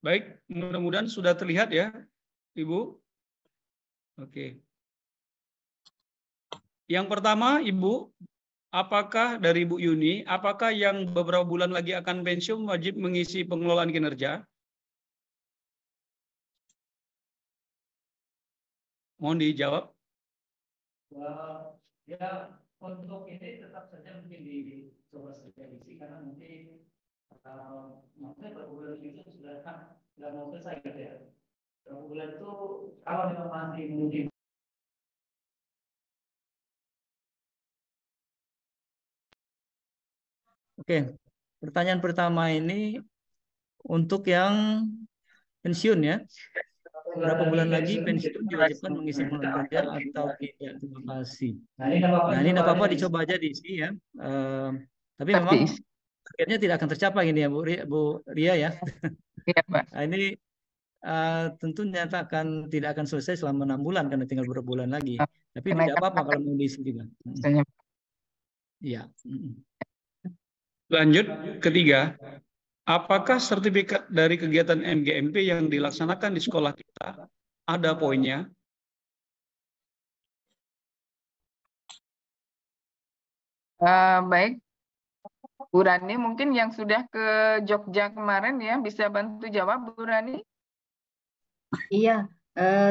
Baik, mudah-mudahan sudah terlihat ya, Ibu. Oke. Yang pertama, Ibu, apakah dari Ibu Yuni, apakah yang beberapa bulan lagi akan pensiun wajib mengisi pengelolaan kinerja? Mohon dijawab. Ya, untuk ini tetap saja mungkin dicoba saja diisi karena nanti maksudnya berbulan itu sudah nggak mau selesai gitu ya. Berbulan itu kalau memang masih mungkin. Oke, pertanyaan pertama ini untuk yang pensiun ya. Berapa bulan lagi pensiun diwajibkan mengisi pengelolaan kinerja atau tidak? Terima kasih. Nah, ini tidak apa-apa dicoba aja diisi ya. Tapi memang akhirnya tidak akan tercapai ini ya Bu Ria ya. Iya, Pak. Nah, ini tentunya tidak akan selesai selama 6 bulan karena tinggal beberapa bulan lagi. Tapi tidak apa-apa kalau mau diisi juga. Iya. Lanjut, ketiga. Apakah sertifikat dari kegiatan MGMP yang dilaksanakan di sekolah kita ada poinnya? Baik, Bu Rani mungkin yang sudah ke Jogja kemarin ya bisa bantu jawab Bu Rani. Iya,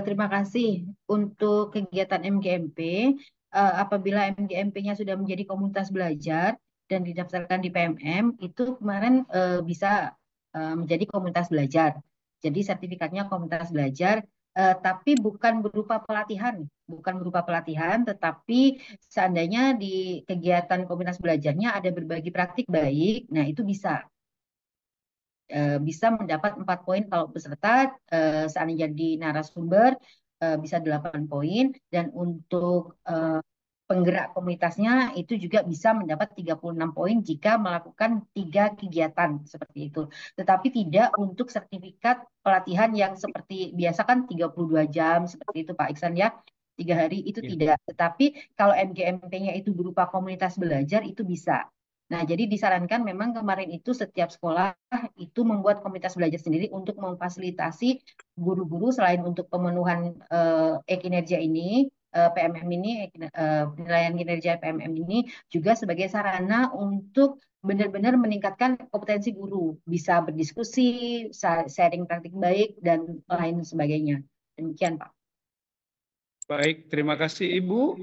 terima kasih untuk kegiatan MGMP. Apabila MGMP-nya sudah menjadi komunitas belajar dan didaftarkan di PMM, itu kemarin bisa menjadi komunitas belajar. Jadi sertifikatnya komunitas belajar, tapi bukan berupa pelatihan, tetapi seandainya di kegiatan komunitas belajarnya ada berbagi praktik baik, nah itu bisa mendapat 4 poin kalau peserta, seandainya jadi narasumber bisa 8 poin, dan untuk penggerak komunitasnya itu juga bisa mendapat 36 poin jika melakukan 3 kegiatan seperti itu. Tetapi tidak untuk sertifikat pelatihan yang seperti biasa kan 32 jam seperti itu Pak Iksan ya. 3 hari itu tidak. Tetapi kalau MGMP-nya itu berupa komunitas belajar itu bisa. Nah, jadi disarankan memang kemarin itu setiap sekolah itu membuat komunitas belajar sendiri untuk memfasilitasi guru-guru selain untuk pemenuhan kinerja ini, PMM ini, penilaian kinerja PMM ini juga sebagai sarana untuk benar-benar meningkatkan kompetensi guru, bisa berdiskusi, sharing praktik baik, dan lain sebagainya. Demikian, Pak. Baik, terima kasih Ibu.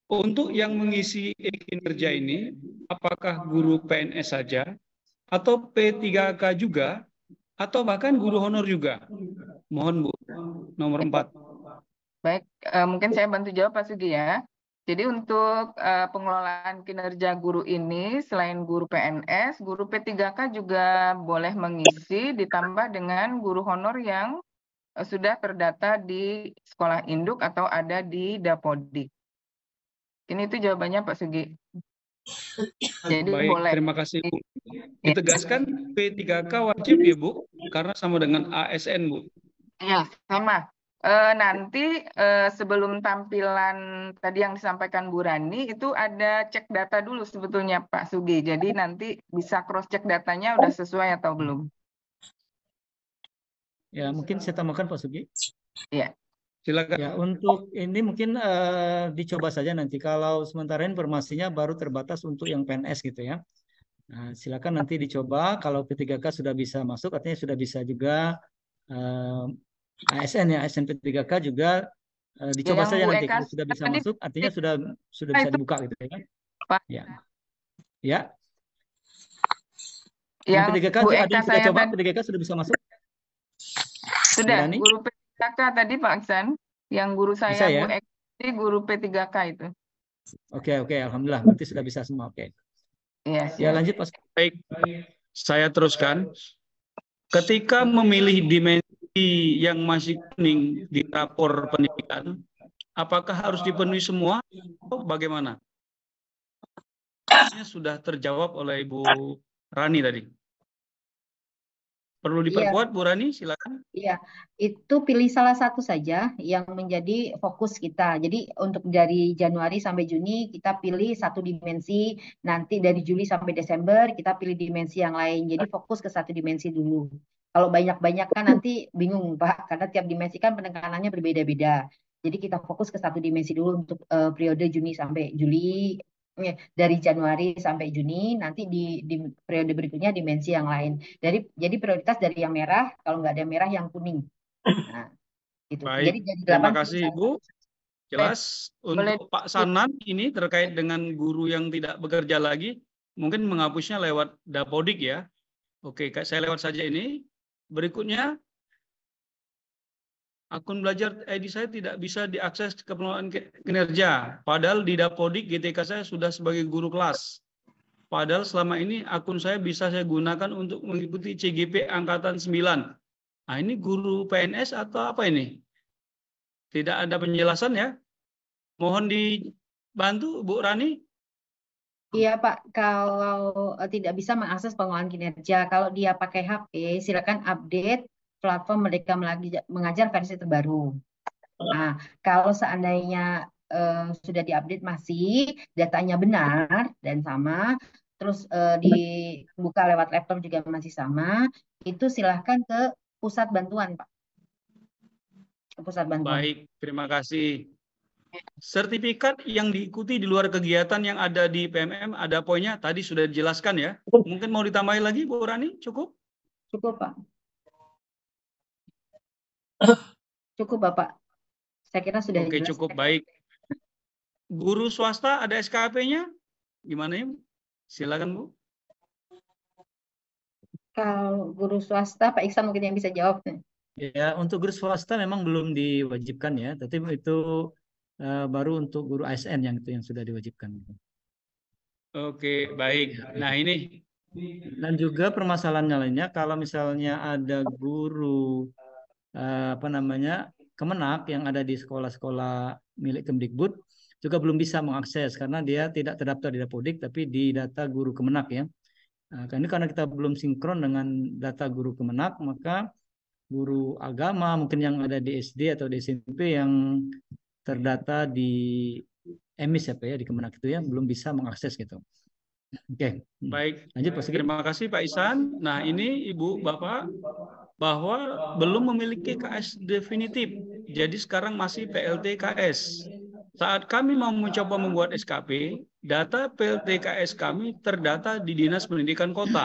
Untuk yang mengisi kinerja ini, apakah guru PNS saja, atau P3K juga, atau bahkan guru honor juga? Mohon Bu, nomor 4. Baik, mungkin saya bantu jawab Pak Sugi ya. Jadi untuk pengelolaan kinerja guru ini, selain guru PNS, guru P3K juga boleh mengisi, ditambah dengan guru honor yang sudah terdata di sekolah induk atau ada di Dapodik. Ini itu jawabannya Pak Sugi. Jadi baik, boleh. terima kasih Bu. Ditegaskan P3K wajib ya Bu, karena sama dengan ASN Bu. Ya, sama. Nanti sebelum tampilan tadi yang disampaikan Bu Rani, itu ada cek data dulu sebetulnya Pak Sugi. Jadi nanti bisa cross cek datanya udah sesuai atau belum. Ya, mungkin saya tambahkan Pak Sugi. Iya. Silakan. Ya, untuk ini mungkin dicoba saja nanti. Kalau sementara informasinya baru terbatas untuk yang PNS gitu ya. Nah, silakan nanti dicoba. Kalau P3K sudah bisa masuk, artinya sudah bisa juga ASN ya, ASN P3K juga dicoba saja nanti. Kalau sudah bisa masuk, artinya sudah bisa dibuka gitu ya. Ya. Ya. Yang P3K ada yang sudah coba, P3K sudah bisa masuk? Sudah, guru P3K tadi Pak Aksan, yang guru saya bisa, ya? Bu Ekti, guru P3K itu. Oke, alhamdulillah, berarti sudah bisa semua. Oke. Iya, ya lanjut Pak. Baik, saya teruskan. Ketika memilih dimensi yang masih kuning di rapor pendidikan, apakah harus dipenuhi semua atau bagaimana? Sudah terjawab oleh Ibu Rani tadi. Perlu diperkuat, Bu Rani, silakan. Iya, itu pilih salah satu saja yang menjadi fokus kita. Jadi untuk dari Januari sampai Juni kita pilih satu dimensi, nanti dari Juli sampai Desember kita pilih dimensi yang lain. Jadi fokus ke satu dimensi dulu. Kalau banyak-banyak kan nanti bingung Pak, karena tiap dimensi kan penekanannya berbeda-beda. Jadi kita fokus ke satu dimensi dulu untuk periode Juni sampai Juli, dari Januari sampai Juni, nanti di periode berikutnya dimensi yang lain. Jadi prioritas dari yang merah, kalau nggak ada yang merah yang kuning. Nah, gitu. Jadi Baik, dari terima 8 kasih perusahaan. Ibu. Jelas. Boleh. Untuk Pak Sanan ini terkait dengan guru yang tidak bekerja lagi, mungkin menghapusnya lewat Dapodik ya. Oke, saya lewat saja ini. Berikutnya, akun belajar ID saya tidak bisa diakses ke pengelolaan kinerja. Padahal di Dapodik GTK saya sudah sebagai guru kelas. Padahal selama ini akun saya bisa saya gunakan untuk mengikuti CGP Angkatan 9. Nah, ini guru PNS atau apa ini? Tidak ada penjelasan ya. Mohon dibantu Bu Rani. Iya Pak, kalau tidak bisa mengakses pengelolaan kinerja, kalau dia pakai HP, silakan update platform Merdeka Mengajar versi terbaru. Nah, kalau seandainya sudah diupdate masih datanya benar dan sama, terus dibuka lewat laptop juga masih sama, itu silahkan ke pusat bantuan Pak, ke pusat bantuan. Baik, terima kasih. Sertifikat yang diikuti di luar kegiatan yang ada di PMM, ada poinnya, tadi sudah dijelaskan ya. Mungkin mau ditambahin lagi Bu Rani, cukup? Cukup Pak. Cukup Bapak. Saya kira sudah Oke, jelas. cukup baik. Guru swasta ada SKP-nya? Gimana ya? Silakan Bu. Kalau guru swasta, Pak Iksan mungkin yang bisa jawab. Ya, untuk guru swasta memang belum diwajibkan ya, tapi itu baru untuk guru ASN yang itu yang sudah diwajibkan. Oke, baik. Nah, ini. Dan juga permasalahannya lainnya, kalau misalnya ada guru Kemenak yang ada di sekolah-sekolah milik Kemdikbud juga belum bisa mengakses karena dia tidak terdaftar di Dapodik tapi di data guru Kemenak ya. Karena kita belum sinkron dengan data guru Kemenak, maka guru agama mungkin yang ada di SD atau di SMP yang terdata di EMIS ya Pak ya, di Kemenak itu ya belum bisa mengakses gitu. Oke. Baik. Lanjut Pak Sigit. Terima kasih Pak Ihsan. Nah, ini Ibu Bapak bahwa belum memiliki KS definitif. Jadi sekarang masih PLT KS. Saat kami mau mencoba membuat SKP, data PLT KS kami terdata di Dinas Pendidikan Kota.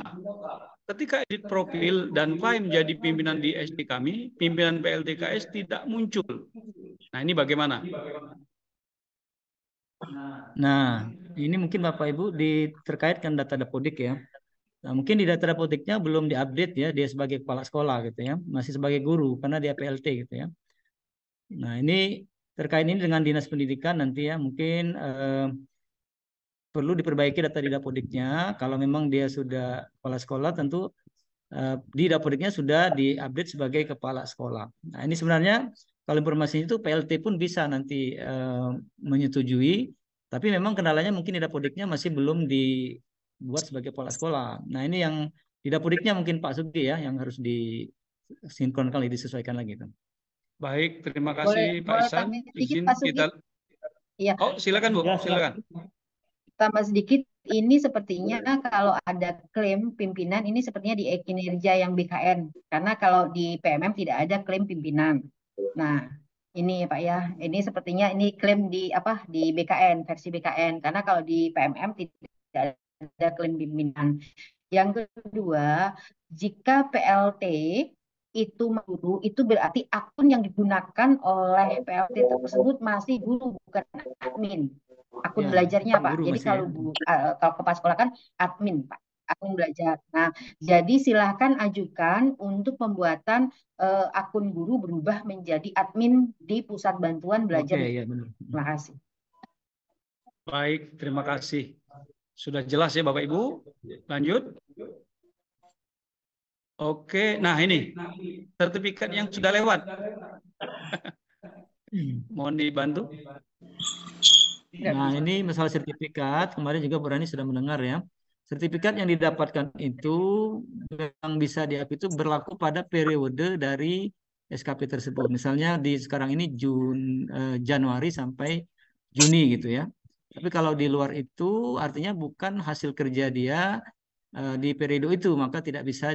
Ketika edit profil dan klaim jadi pimpinan di SD kami, pimpinan PLT KS tidak muncul. Nah, ini bagaimana? Nah, ini mungkin Bapak Ibu terkaitkan data Dapodik ya. Nah, mungkin di data Dapodiknya belum diupdate ya, dia sebagai kepala sekolah gitu ya, masih sebagai guru karena dia PLT gitu ya. Nah, ini terkait ini dengan Dinas Pendidikan nanti ya, mungkin perlu diperbaiki data di Dapodiknya. Kalau memang dia sudah kepala sekolah, tentu di Dapodiknya sudah diupdate sebagai kepala sekolah. Nah, ini sebenarnya kalau informasi itu PLT pun bisa nanti menyetujui, tapi memang kendalanya mungkin di Dapodiknya masih belum dibuat sebagai kepala sekolah. Nah, ini yang di Dapodiknya mungkin Pak Sugi ya yang harus disinkronkan lagi, disesuaikan lagi itu. Baik, terima kasih Pak Ihsan. Sedikit Pak Sugi. Iya. Oh, silakan Bu, silakan. Tambah sedikit, ini sepertinya kalau ada klaim pimpinan, ini sepertinya di kinerja yang BKN. Karena kalau di PMM tidak ada klaim pimpinan. Nah, ini Pak ya, ini sepertinya ini klaim di BKN, versi BKN. Karena kalau di PMM tidak ada klaim pimpinan. Yang kedua, jika PLT itu guru, itu berarti akun yang digunakan oleh PLT tersebut masih guru, bukan admin. Akun belajarnya Pak. Jadi kalau kepala sekolah kan admin Pak, akun belajar. Nah, jadi silahkan ajukan untuk pembuatan akun guru berubah menjadi admin di pusat bantuan belajar. Oke, ya benar. Terima kasih. Baik, terima kasih. Sudah jelas ya Bapak Ibu. Lanjut. Oke, nah ini sertifikat yang sudah lewat. Mohon dibantu. Nah, ini masalah sertifikat. Kemarin juga Bu Rani sudah mendengar ya. Sertifikat yang didapatkan itu yang bisa diakui itu berlaku pada periode dari SKP tersebut. Misalnya sekarang ini Januari sampai Juni gitu ya. Tapi kalau di luar itu artinya bukan hasil kerja dia di periode itu, maka tidak bisa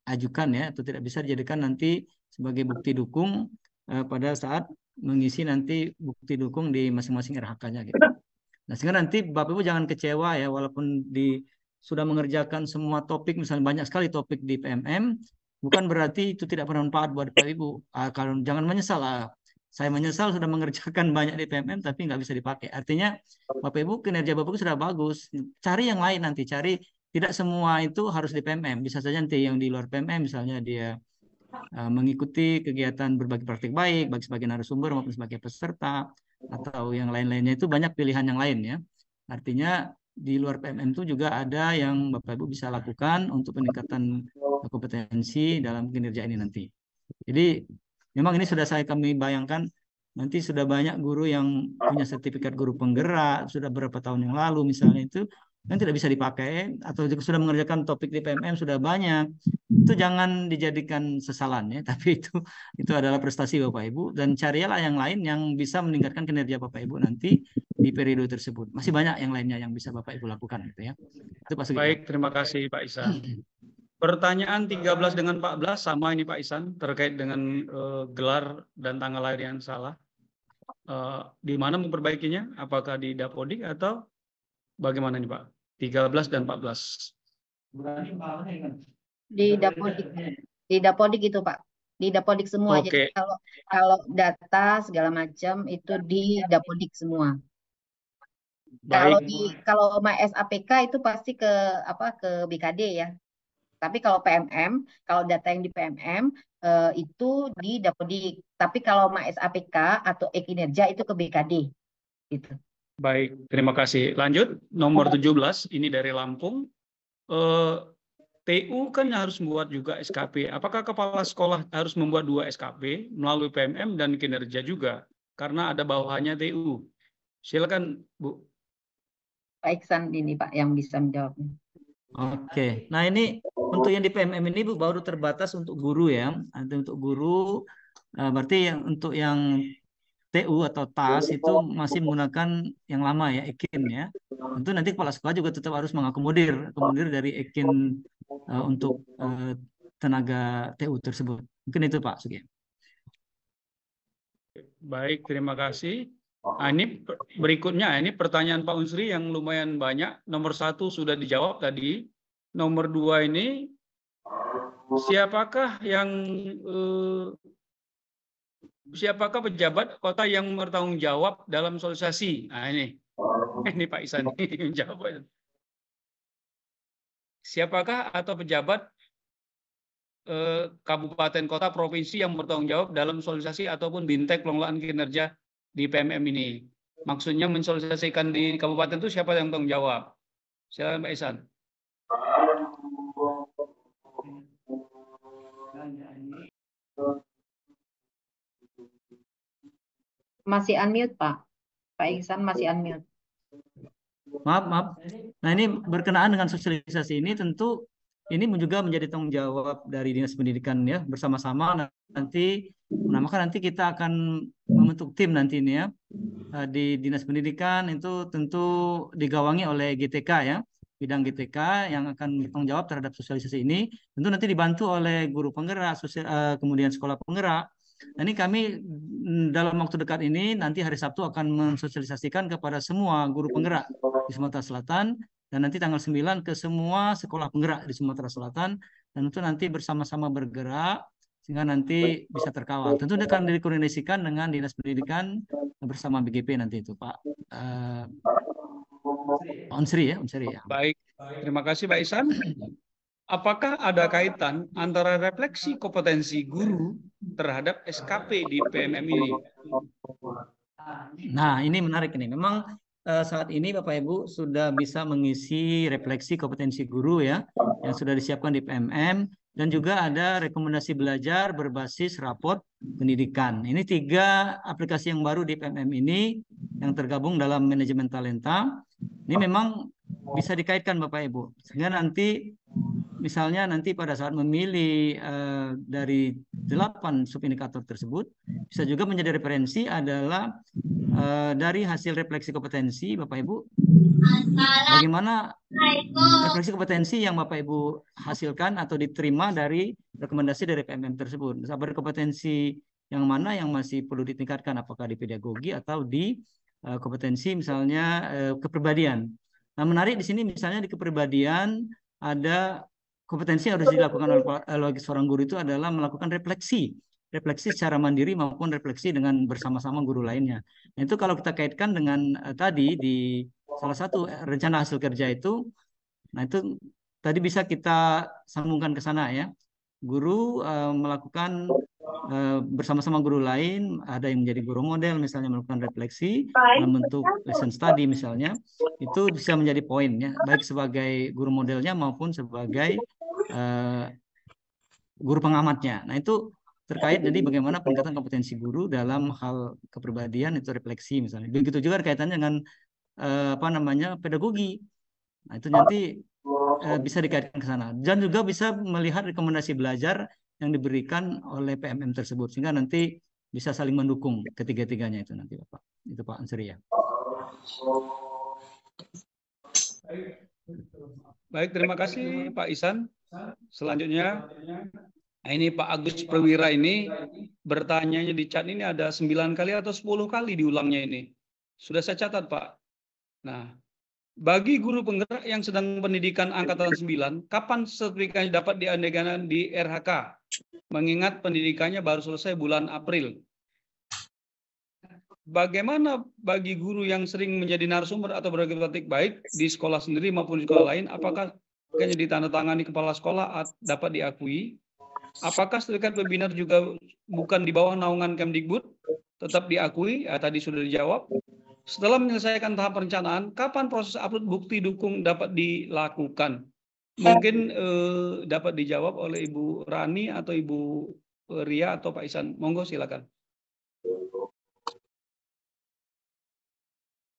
diajukan ya, atau tidak bisa dijadikan nanti sebagai bukti dukung pada saat mengisi nanti bukti dukung di masing-masing RHK-nya gitu. Nah, sehingga nanti Bapak Ibu jangan kecewa ya, walaupun sudah mengerjakan semua topik, misalnya banyak sekali topik di PMM, bukan berarti itu tidak bermanfaat buat Bapak Ibu. Kalau jangan menyesal, saya menyesal sudah mengerjakan banyak di PMM tapi nggak bisa dipakai. Artinya Bapak Ibu kinerja Bapak Ibu sudah bagus. Cari yang lain nanti, tidak semua itu harus di PMM. Bisa saja nanti yang di luar PMM, misalnya dia mengikuti kegiatan berbagi praktik baik, bagi sebagai narasumber maupun sebagai peserta, atau yang lain-lainnya, itu banyak pilihan yang lain ya. Artinya di luar PMM itu juga ada yang Bapak Ibu bisa lakukan untuk peningkatan kompetensi dalam kinerja ini nanti. Jadi memang ini sudah kami bayangkan, nanti sudah banyak guru yang punya sertifikat guru penggerak sudah beberapa tahun yang lalu misalnya, itu yang tidak bisa dipakai, atau sudah mengerjakan topik di PMM sudah banyak. Itu jangan dijadikan sesalan ya, tapi itu adalah prestasi Bapak Ibu, dan carilah yang lain yang bisa meningkatkan kinerja Bapak Ibu nanti di periode tersebut. Masih banyak yang lainnya yang bisa Bapak Ibu lakukan gitu ya. Itu Pak Sugi. Baik, terima kasih Pak Ihsan. Pertanyaan 13 dengan 14 sama ini Pak Ihsan, terkait dengan gelar dan tanggal lahir yang salah. Di mana memperbaikinya? Apakah di Dapodik atau bagaimana nih Pak? 13 dan 14. Di Dapodik itu Pak, di Dapodik semua. Oke. Jadi kalau data segala macam itu di Dapodik semua. Baik. Kalau MAS APK itu pasti ke BKD ya. Tapi kalau PMM, kalau data yang di PMM itu di Dapodik. Tapi kalau MAS APK atau e-kinerja itu ke BKD gitu. Baik, terima kasih. Lanjut, nomor 17, ini dari Lampung. TU kan harus membuat juga SKP. Apakah kepala sekolah harus membuat 2 SKP melalui PMM dan kinerja juga? Karena ada bawahannya TU. Silakan, Bu. Pak Iksan ini Pak yang bisa menjawabnya. Oke, nah ini untuk yang di PMM ini Bu baru terbatas untuk guru ya. Nanti untuk guru, berarti untuk yang TU atau TAS itu masih menggunakan yang lama ya, EKIN ya. Tentu nanti kepala sekolah juga tetap harus mengakomodir dari EKIN untuk tenaga TU tersebut. Mungkin itu Pak Sugi. Baik, terima kasih. Nah, ini berikutnya, ini pertanyaan Pak Unsri yang lumayan banyak. Nomor 1 sudah dijawab tadi. Nomor 2 ini, siapakah pejabat kota yang bertanggung jawab dalam sosialisasi? Nah ini Pak Ihsan menjawab. Siapakah atau pejabat kabupaten, kota, provinsi yang bertanggung jawab dalam sosialisasi ataupun bintek pengelolaan kinerja di PMM ini? Maksudnya mensosialisasikan di kabupaten itu siapa yang bertanggung jawab? Silakan Pak Ihsan. Masih unmute Pak. Pak Ihsan masih unmute. Maaf. Nah ini berkenaan dengan sosialisasi ini, tentu ini juga menjadi tanggung jawab dari Dinas Pendidikan ya, bersama-sama nanti menamakan, nanti kita akan membentuk tim nanti ini ya. Di Dinas Pendidikan itu tentu digawangi oleh GTK ya, bidang GTK yang akan bertanggung jawab terhadap sosialisasi ini. Tentu nanti dibantu oleh guru penggerak, kemudian sekolah penggerak. Nah, ini kami dalam waktu dekat ini nanti hari Sabtu akan mensosialisasikan kepada semua guru penggerak di Sumatera Selatan, dan nanti tanggal 9 ke semua sekolah penggerak di Sumatera Selatan, dan itu nanti bersama-sama bergerak sehingga nanti bisa terkawal. Tentu akan dikoordinasikan dengan Dinas Pendidikan bersama BGP nanti itu Pak Unsri ya. Baik, terima kasih Pak Ihsan. Apakah ada kaitan antara refleksi kompetensi guru terhadap SKP di PMM ini? Nah, ini menarik ini. Memang saat ini Bapak Ibu sudah bisa mengisi refleksi kompetensi guru ya, yang sudah disiapkan di PMM, dan juga ada rekomendasi belajar berbasis raport pendidikan. Ini 3 aplikasi yang baru di PMM ini yang tergabung dalam manajemen talenta. Ini memang bisa dikaitkan Bapak Ibu, sehingga nanti misalnya nanti pada saat memilih dari 8 subindikator tersebut, bisa juga menjadi referensi adalah dari hasil refleksi kompetensi Bapak Ibu, bagaimana refleksi kompetensi yang Bapak Ibu hasilkan atau diterima dari rekomendasi dari PMM tersebut. Sabar kompetensi yang mana yang masih perlu ditingkatkan, apakah di pedagogi atau di kompetensi misalnya kepribadian. Nah, menarik di sini misalnya di kepribadian ada kompetensi yang harus dilakukan oleh seorang guru itu adalah melakukan refleksi secara mandiri maupun refleksi dengan bersama-sama guru lainnya. Nah, itu kalau kita kaitkan dengan tadi di salah satu rencana hasil kerja itu, nah itu tadi bisa kita sambungkan ke sana ya. Guru melakukan bersama-sama guru lain, ada yang menjadi guru model misalnya melakukan refleksi dalam bentuk lesson study misalnya, itu bisa menjadi poin ya, baik sebagai guru modelnya maupun sebagai guru pengamatnya. Nah itu terkait jadi bagaimana peningkatan kompetensi guru dalam hal kepribadian itu refleksi misalnya. Begitu juga kaitannya dengan pedagogi. Nah itu nanti bisa dikaitkan ke sana dan juga bisa melihat rekomendasi belajar yang diberikan oleh PMM tersebut sehingga nanti bisa saling mendukung ketiga-tiganya itu nanti Bapak. Itu Pak Ansri ya. Baik, terima kasih Pak Ihsan. Selanjutnya, nah ini Pak Agus Perwira ini bertanya di chat ini ada 9 kali atau 10 kali diulangnya ini. Sudah saya catat Pak. Nah, bagi guru penggerak yang sedang pendidikan angkatan 9, kapan sertifikatnya dapat diadakan di RHK? Mengingat pendidikannya baru selesai bulan April. Bagaimana bagi guru yang sering menjadi narasumber atau berbagi praktik baik di sekolah sendiri maupun di sekolah lain, apakah sertifikatnya ditandatangani kepala sekolah dapat diakui? Apakah sertifikat webinar juga bukan di bawah naungan Kemdikbud, tetap diakui? Ya, tadi sudah dijawab. Setelah menyelesaikan tahap perencanaan, kapan proses upload bukti dukung dapat dilakukan? Mungkin dapat dijawab oleh Ibu Rani atau Ibu Ria atau Pak Ihsan. Monggo silakan.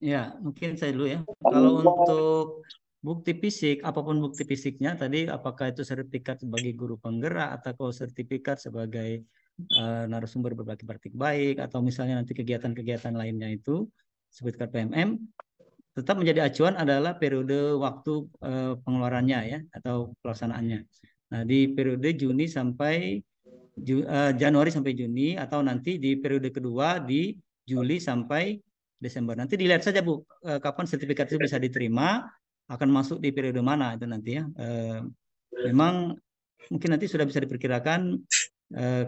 Ya, mungkin saya dulu ya. Kalau untuk bukti fisik, apapun bukti fisiknya tadi, apakah itu sertifikat sebagai guru penggerak atau sertifikat sebagai narasumber berbagi praktik baik, atau misalnya nanti kegiatan-kegiatan lainnya itu sertifikat PMM, tetap menjadi acuan adalah periode waktu pengeluarannya ya atau pelaksanaannya. Nah, di periode Januari sampai Juni atau nanti di periode kedua di Juli sampai Desember. Nanti dilihat saja Bu, kapan sertifikat itu bisa diterima, akan masuk di periode mana itu nanti ya. Memang mungkin nanti sudah bisa diperkirakan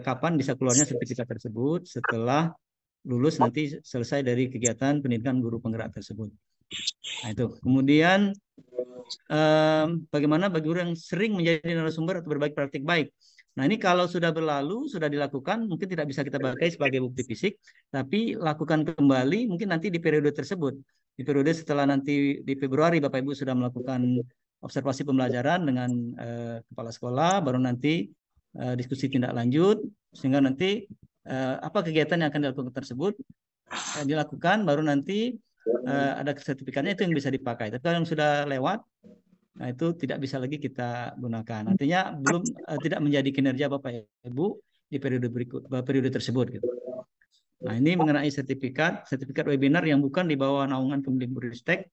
kapan bisa keluarnya sertifikat tersebut setelah lulus nanti selesai dari kegiatan pendidikan guru penggerak tersebut. Nah itu. Kemudian bagaimana bagi guru yang sering menjadi narasumber atau berbagi praktik baik. Nah ini kalau sudah berlalu, sudah dilakukan, mungkin tidak bisa kita pakai sebagai bukti fisik, tapi lakukan kembali mungkin nanti di periode tersebut. Di periode setelah nanti di Februari Bapak Ibu sudah melakukan observasi pembelajaran dengan kepala sekolah, baru nanti diskusi tindak lanjut, sehingga nanti apa kegiatan yang akan dilakukan tersebut dilakukan, baru nanti ada sertifikatnya itu yang bisa dipakai. Tapi kalau yang sudah lewat, nah itu tidak bisa lagi kita gunakan. Artinya belum tidak menjadi kinerja Bapak Ibu di periode periode tersebut gitu. Nah, ini mengenai sertifikat webinar yang bukan di bawah naungan Kemdikbudristek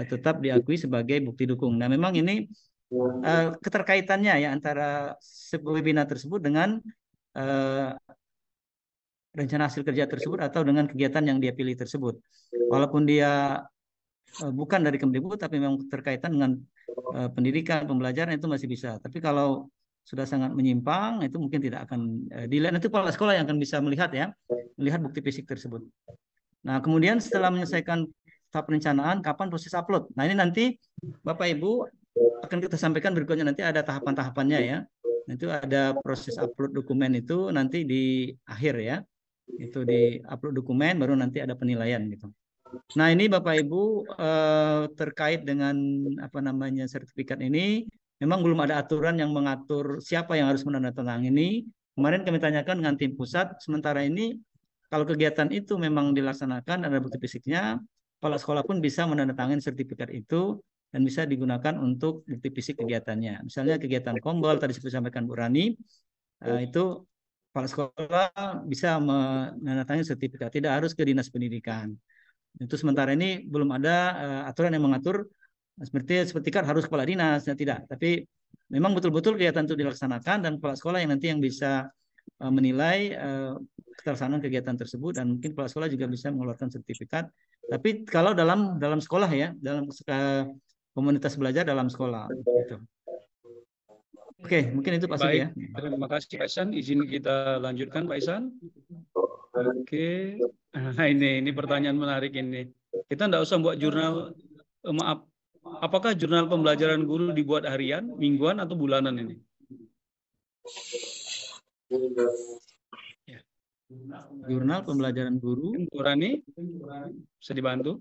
tetap diakui sebagai bukti dukung. Nah, memang ini keterkaitannya ya antara webinar tersebut dengan rencana hasil kerja tersebut atau dengan kegiatan yang dia pilih tersebut. Walaupun dia bukan dari Kemdikbud tapi memang terkaitan dengan pendidikan, pembelajaran itu masih bisa. Tapi kalau sudah sangat menyimpang itu mungkin tidak akan dilihat. Nanti kepala sekolah yang akan bisa melihat ya, melihat bukti fisik tersebut. Nah, kemudian setelah menyelesaikan tahap perencanaan, kapan proses upload? Nah, ini nanti Bapak Ibu akan kita sampaikan berikutnya, nanti ada tahapan-tahapannya ya. Itu ada proses upload dokumen itu nanti di akhir ya. Itu di upload dokumen baru nanti ada penilaian gitu. Nah, ini Bapak Ibu terkait dengan sertifikat ini memang belum ada aturan yang mengatur siapa yang harus menandatangani ini. Kemarin kami tanyakan dengan tim pusat, sementara ini kalau kegiatan itu memang dilaksanakan ada bukti fisiknya, kepala sekolah pun bisa menandatangani sertifikat itu dan bisa digunakan untuk bukti fisik kegiatannya. Misalnya kegiatan kombol tadi seperti disampaikan Bu Rani, itu kepala sekolah bisa menandatangani sertifikat, tidak harus ke dinas pendidikan. Itu sementara ini belum ada aturan yang mengatur seperti kan harus kepala dinas, ya tidak. Tapi memang betul-betul kegiatan itu dilaksanakan dan kepala sekolah yang nanti yang bisa menilai keterlaksanaan kegiatan tersebut, dan mungkin kepala sekolah juga bisa mengeluarkan sertifikat. Tapi kalau dalam sekolah ya, dalam komunitas belajar dalam sekolah. Gitu. Oke, mungkin itu Pak Sugi ya. Terima kasih Pak Ihsan. Izin kita lanjutkan Pak Ihsan. Oke, nah, ini pertanyaan menarik ini. Kita tidak usah buat jurnal, maaf. Apakah jurnal pembelajaran guru dibuat harian, mingguan, atau bulanan ini? Ya. Jurnal pembelajaran guru. Bu Rani, bisa dibantu?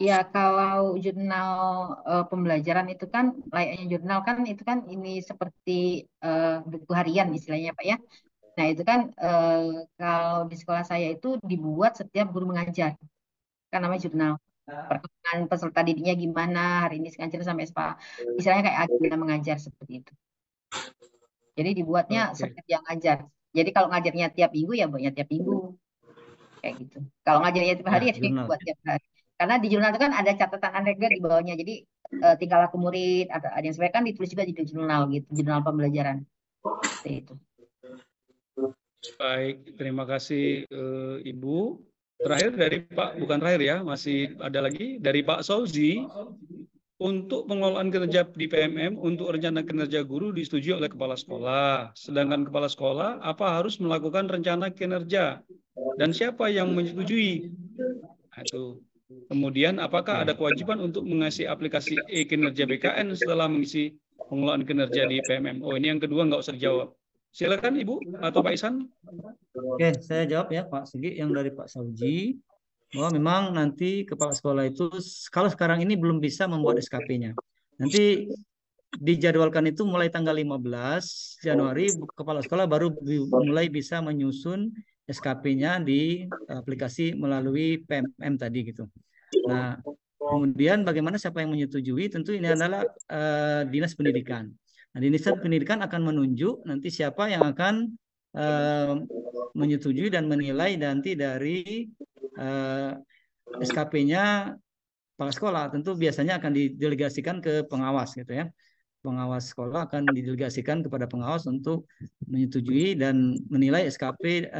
Ya, kalau jurnal pembelajaran itu kan layaknya jurnal kan itu kan ini seperti buku harian istilahnya Pak ya. Nah itu kan kalau di sekolah saya itu dibuat setiap guru mengajar, kan namanya jurnal. Perkembangan peserta didiknya gimana, hari ini ngajar sampai apa, istilahnya kayak agenda mengajar seperti itu. Jadi dibuatnya setiap yang ngajar. Jadi kalau ngajarnya tiap minggu ya buatnya tiap minggu, kayak gitu. Kalau ngajarnya tiap hari ya buat tiap hari. Karena di jurnal itu kan ada catatan anregra di bawahnya. Jadi tingkah laku murid ada yang sebenarnya kan ditulis juga di jurnal gitu, jurnal pembelajaran. Seperti itu. Baik, terima kasih Ibu. Terakhir dari Pak, bukan terakhir ya, masih ada lagi dari Pak Sauzi. Untuk pengelolaan kinerja di PMM untuk rencana kinerja guru disetujui oleh kepala sekolah. Sedangkan kepala sekolah apa harus melakukan rencana kinerja dan siapa yang menyetujui? Nah, itu. Kemudian apakah ada kewajiban untuk mengisi aplikasi e-kinerja BKN setelah mengisi pengelolaan kinerja di PMM? Oh, ini yang kedua nggak usah dijawab. Silakan Ibu atau Pak Ihsan. Oke, saya jawab ya Pak Sugi yang dari Pak Sauji, bahwa memang nanti kepala sekolah itu kalau sekarang ini belum bisa membuat SKP-nya. Nanti dijadwalkan itu mulai tanggal 15 Januari kepala sekolah baru mulai bisa menyusun SKP-nya di aplikasi melalui PMM tadi gitu. Nah, kemudian bagaimana siapa yang menyetujui? Tentu ini adalah Dinas Pendidikan. Nah, Dinas Pendidikan akan menunjuk nanti siapa yang akan menyetujui dan menilai nanti dari SKP-nya kepala sekolah. Tentu biasanya akan didelegasikan ke pengawas gitu ya. Pengawas sekolah akan didelegasikan kepada pengawas untuk menyetujui dan menilai SKP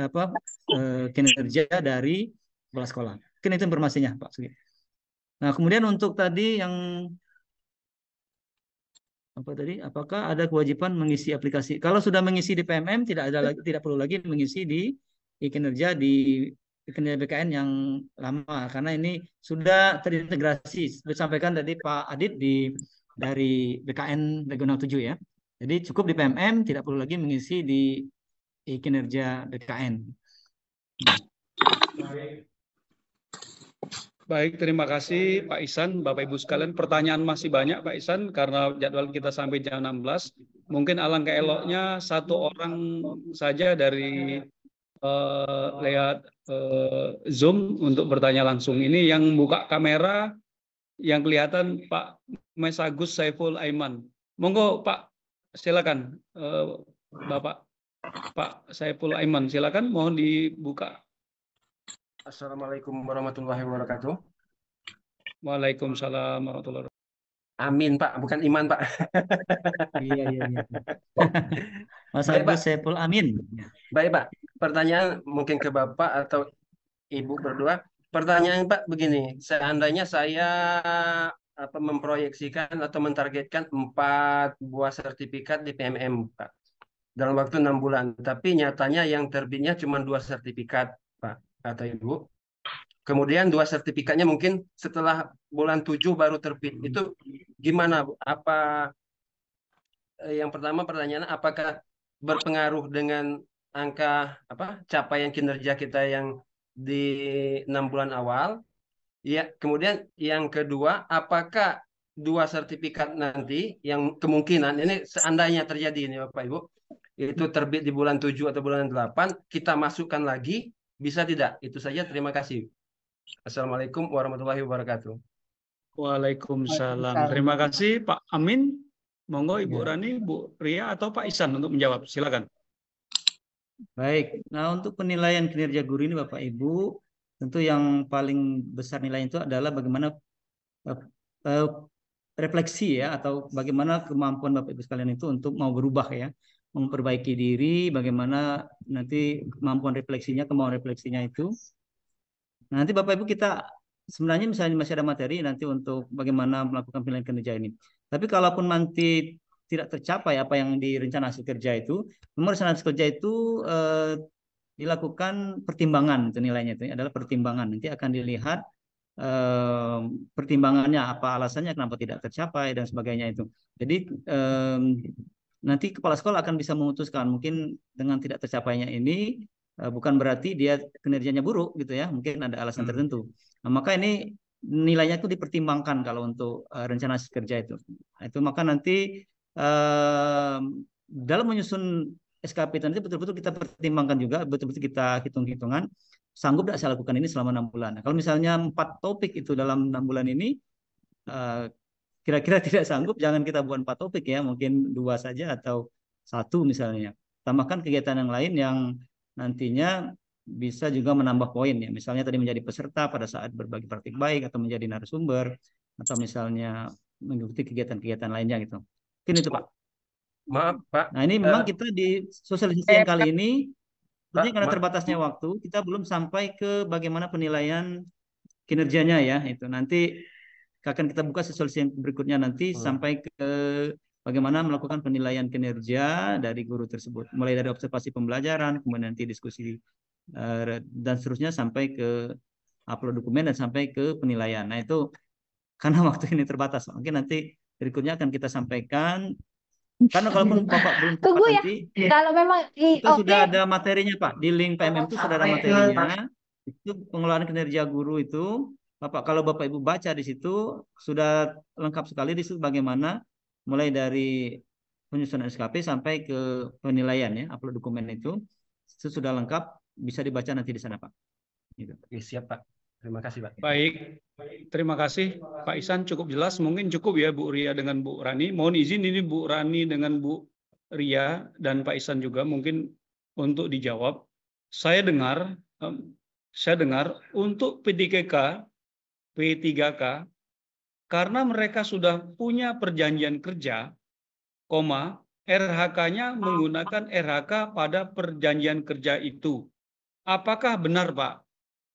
kinerja dari kepala sekolah. Mungkin itu informasinya Pak Sugi. Nah, kemudian untuk tadi yang apa tadi? Apakah ada kewajiban mengisi aplikasi? Kalau sudah mengisi di PMM tidak perlu lagi mengisi di kinerja kinerja BKN yang lama karena ini sudah terintegrasi. Disampaikan tadi Pak Adit dari BKN Regional 7 ya. Jadi cukup di PMM, tidak perlu lagi mengisi di kinerja BKN. Baik, terima kasih Pak Ihsan, Bapak Ibu sekalian. Pertanyaan masih banyak Pak Ihsan karena jadwal kita sampai jam 16. Mungkin alangkah eloknya satu orang saja dari lewat Zoom untuk bertanya langsung. Ini yang buka kamera yang kelihatan Pak Mesagus Saiful Aiman. Monggo Pak, silakan Bapak Pak Saiful Aiman, silakan mohon dibuka. Assalamualaikum warahmatullahi wabarakatuh. Waalaikumsalam warahmatullahi wabarakatuh. Amin Pak, bukan iman Pak. Iya. Mas Agus Saiful Amin. Baik Pak, pertanyaan mungkin ke Bapak atau Ibu berdua. Pertanyaan Pak begini, seandainya saya memproyeksikan atau mentargetkan 4 buah sertifikat di PMM Pak dalam waktu 6 bulan, tapi nyatanya yang terbitnya cuma 2 sertifikat Pak atau Ibu. Kemudian 2 sertifikatnya mungkin setelah bulan 7 baru terbit. Itu gimana Bu? Apa yang pertama pertanyaan apakah berpengaruh dengan angka capaian kinerja kita yang di 6 bulan awal? Ya, kemudian yang kedua, apakah 2 sertifikat nanti yang kemungkinan ini seandainya terjadi ini Bapak Ibu, itu terbit di bulan 7 atau bulan 8, kita masukkan lagi, bisa tidak? Itu saja, terima kasih. Assalamualaikum warahmatullahi wabarakatuh. Waalaikumsalam. Terima kasih Pak Amin. Monggo Ibu Ya. Rani, Bu Ria atau Pak Ihsan untuk menjawab. Silakan. Baik, nah untuk penilaian kinerja guru ini Bapak Ibu, tentu yang paling besar nilainya itu adalah bagaimana eh, eh, refleksi ya, atau bagaimana kemampuan Bapak Ibu sekalian itu untuk mau berubah ya, memperbaiki diri, bagaimana nanti kemampuan refleksinya, kemauan refleksinya itu. Nah, nanti Bapak Ibu kita sebenarnya misalnya masih ada materi nanti untuk bagaimana melakukan penilaian kinerja ini. Tapi kalaupun nanti tidak tercapai apa yang direncana hasil kerja itu, memang rencana hasil kerja itu dilakukan pertimbangan, itu nilainya itu adalah pertimbangan. Nanti akan dilihat pertimbangannya apa, alasannya kenapa tidak tercapai dan sebagainya itu. Jadi nanti kepala sekolah akan bisa memutuskan mungkin dengan tidak tercapainya ini bukan berarti dia kinerjanya buruk gitu ya, mungkin ada alasan tertentu. Nah, maka ini nilainya itu dipertimbangkan kalau untuk rencana kerja itu. Nah, itu maka nanti dalam menyusun SKP nanti betul-betul kita pertimbangkan juga, betul-betul kita hitung-hitungan sanggup tidak saya lakukan ini selama 6 bulan. Nah, kalau misalnya 4 topik itu dalam 6 bulan ini kira-kira tidak sanggup, jangan kita buat 4 topik ya, mungkin 2 saja atau 1 misalnya. Tambahkan kegiatan yang lain yang nantinya bisa juga menambah poin ya. Misalnya tadi menjadi peserta pada saat berbagi praktik baik atau menjadi narasumber atau misalnya mengikuti kegiatan-kegiatan lainnya gitu. Mungkin itu Pak. Maaf Pak. Nah ini memang kita di sosialisasi yang kali ini sebenarnya karena terbatasnya waktu kita belum sampai ke bagaimana penilaian kinerjanya ya. Itu nanti akan kita buka sosialisasi yang berikutnya nanti sampai ke bagaimana melakukan penilaian kinerja dari guru tersebut, mulai dari observasi pembelajaran, kemudian nanti diskusi dan seterusnya sampai ke upload dokumen dan sampai ke penilaian. Nah itu karena waktu ini terbatas, mungkin nanti berikutnya akan kita sampaikan. Karena kalaupun Bapak belum Tunggu ya, nanti kalau memang kita sudah ada materinya Pak, di link PMM itu sudah ada materinya. Itu pengelolaan kinerja guru itu, Bapak kalau Bapak Ibu baca di situ sudah lengkap sekali di situ bagaimana mulai dari penyusunan SKP sampai ke penilaian ya, upload dokumen itu sudah lengkap, bisa dibaca nanti di sana Pak. Gitu. Oke, siap Pak. Terima kasih Pak. Baik, terima kasih Pak Ihsan, cukup jelas. Mungkin cukup ya Bu Ria dengan Bu Rani. Mohon izin ini Bu Rani dengan Bu Ria dan Pak Ihsan juga mungkin untuk dijawab. Saya dengar untuk P3K, P3K, karena mereka sudah punya perjanjian kerja, RH-nya menggunakan RH pada perjanjian kerja itu. Apakah benar Pak?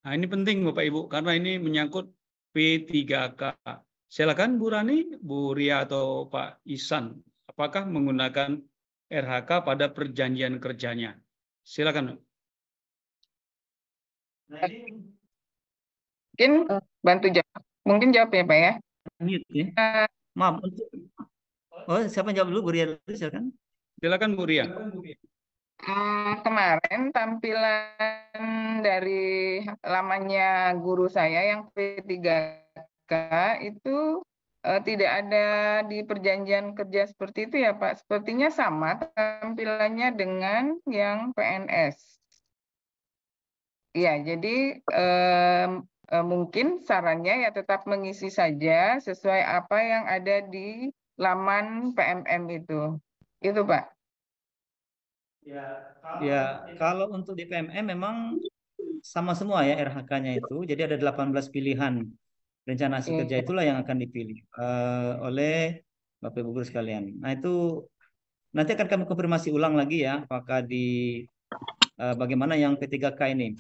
Nah ini penting Bapak Ibu, karena ini menyangkut P3K. Silakan Bu Rani, Bu Ria atau Pak Ihsan, apakah menggunakan RH pada perjanjian kerjanya? Silakan. Mungkin bantu jawab. Mungkin jawab ya Pak ya. Mute ya. Maaf. Siapa yang jawab dulu? Bu Ria dulu, silakan. Silakan Bu Ria. Kemarin tampilan dari lamanya guru saya yang P3K itu tidak ada di perjanjian kerja seperti itu ya Pak. Sepertinya sama tampilannya dengan yang PNS. Ya, jadi mungkin sarannya ya tetap mengisi saja sesuai apa yang ada di laman PMM itu. Itu Pak. Ya, kalau untuk di PMM memang sama semua ya RH-nya itu. Jadi ada 18 pilihan rencana hasil kerja itulah yang akan dipilih oleh Bapak Ibu guru sekalian. Nah itu nanti akan kami konfirmasi ulang lagi ya, apakah di bagaimana yang P3K ini.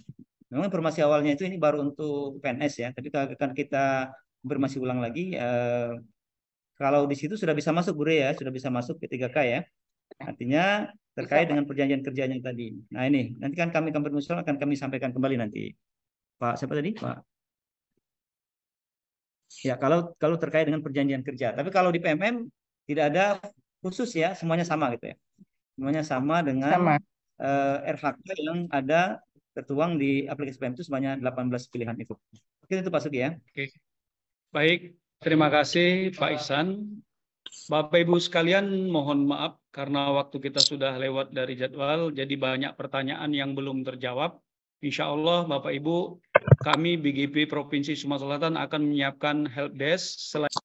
Memang informasi awalnya itu ini baru untuk PNS ya, tapi akan kita konfirmasi ulang lagi. Kalau di situ sudah bisa masuk guru ya, sudah bisa masuk P3K ya. Artinya terkait dengan perjanjian kerjanya tadi. Nah ini nanti kan kami akan kami sampaikan kembali nanti. Pak siapa tadi? Pak. Ya kalau terkait dengan perjanjian kerja. Tapi kalau di PMM tidak ada khusus ya, semuanya sama gitu ya. Semuanya sama dengan RHK yang ada tertuang di aplikasi PMM itu sebanyak 18 pilihan itu. Mungkin itu Pak Sugi ya. Oke. Baik, terima kasih Pak Ihsan. Bapak Ibu sekalian, mohon maaf karena waktu kita sudah lewat dari jadwal, jadi banyak pertanyaan yang belum terjawab. Insya Allah Bapak Ibu kami BGP Provinsi Sumatera Selatan akan menyiapkan helpdesk selain